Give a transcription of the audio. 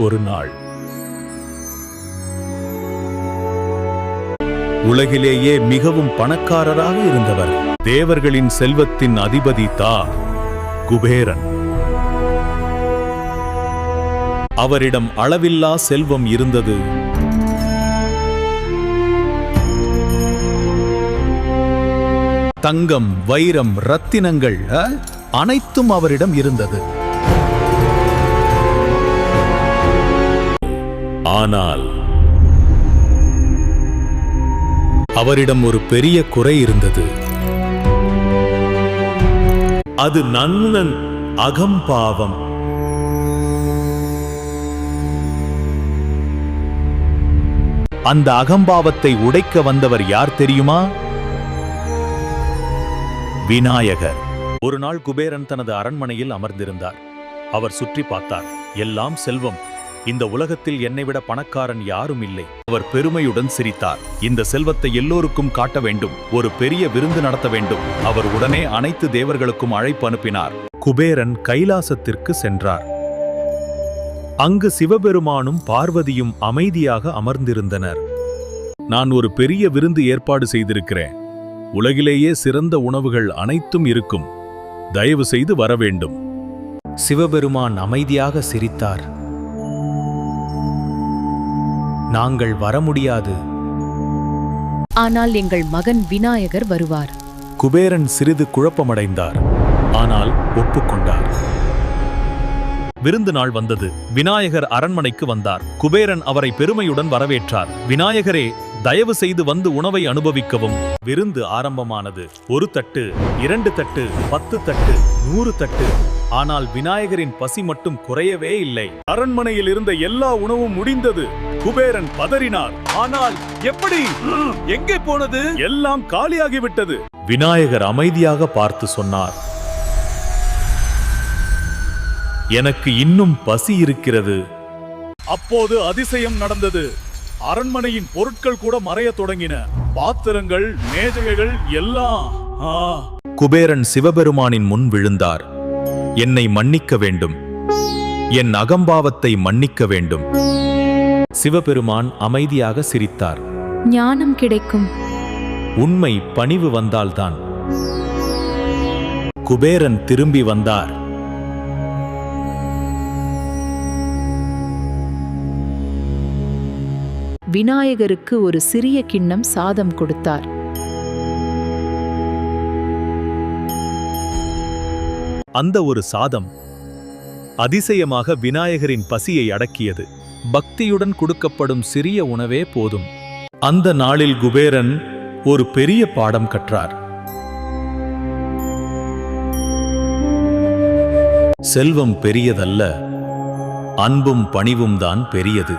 ஒரு நாள் உலகிலேயே மிகவும் பணக்காரராக இருந்தவர். தேவர்களின் செல்வத்தின் அதிபதி குபேரன். அவரிடம் அளவில்லா செல்வம் இருந்தது. தங்கம், வைரம், ரத்தினங்கள் அனைத்தும் அவரிடம் இருந்தது. ஆனால் அவரிடம் ஒரு பெரிய குறை இருந்தது. அது நன்னன் அகம்பாவம். அந்த அகம்பாவத்தை உடைக்க வந்தவர் யார் தெரியுமா? விநாயகர். ஒரு நாள் குபேரன் தனது அரண்மனையில் அமர்ந்திருந்தார். அவர் சுற்றி பார்த்தார். எல்லாம் செல்வம். இந்த உலகத்தில் என்னை விட பணக்காரன் யாரும் இல்லை. அவர் பெருமையுடன் சிரித்தார். இந்த செல்வத்தை எல்லோருக்கும் காட்ட வேண்டும். ஒரு பெரிய விருந்து நடத்த வேண்டும். அவர் உடனே அனைத்து தேவர்களுக்கும் அழைப்பு அனுப்பினார். குபேரன் கைலாசத்திற்கு சென்றார். அங்கு சிவபெருமானும் பார்வதியும் அமைதியாக அமர்ந்திருந்தனர். நான் ஒரு பெரிய விருந்து ஏற்பாடு செய்திருக்கிறேன். உலகிலேயே சிறந்த உணவுகள் அனைத்தும் இருக்கும். தயவு செய்து வர வேண்டும். சிவபெருமான் அமைதியாக சிரித்தார். நாங்கள் வர முடியாது. ஆனால் எங்கள் மகன் விநாயகர் வருவார். குபேரன் சிறிது குழப்பமடைந்தார். ஆனால் ஒப்புக்கொண்டார். விருந்து நாள் வந்தது. விநாயகர் அரண்மனைக்கு வந்தார். குபேரன் அவரை பெருமையுடன் வரவேற்றார். விநாயகரே, தயவு செய்து வந்து உணவை அனுபவிக்கவும். விருந்து ஆரம்பமானது. 1 தட்டு, 2 தட்டு, 10 தட்டு, 100 தட்டு. ஆனால் விநாயகரின் பசி மட்டும் குறையவே இல்லை. அரண்மனையில் இருந்த எல்லா உணவும் முடிந்தது. குபேரன் பதறினார். ஆனால் எப்படி? எங்கே போனது? எல்லாம் காலியாகிவிட்டது. விநாயகர் அமைதியாக பார்த்து சொன்னார், எனக்கு இன்னும் பசி இருக்கிறது. அப்போது அதிசயம் நடந்தது. அரண்மனையின் பொருட்கள் கூட மறையத் தொடங்கின. பாத்திரங்கள், மேஜைகள் எல்லாம். குபேரன் சிவபெருமானின் முன் விழுந்தார். என்னை மன்னிக்க வேண்டும். என் அகம்பாவத்தை மன்னிக்க வேண்டும். சிவபெருமான் அமைதியாக சிரித்தார். ஞானம் கிடைக்கும். உண்மை பணிவு வந்தால்தான். குபேரன் திரும்பி வந்தார். விநாயகருக்கு ஒரு சிறிய கிண்ணம் சாதம் கொடுத்தார். அந்த ஒரு சாதம் அதிசயமாக விநாயகரின் பசியை அடக்கியது. பக்தியுடன் கொடுக்கப்படும் சிறிய உணவே போதும். அந்த நாளில் குபேரன் ஒரு பெரிய பாடம் கற்றார். செல்வம் பெரியதல்ல, அன்பும் பணிவும் தான் பெரியது.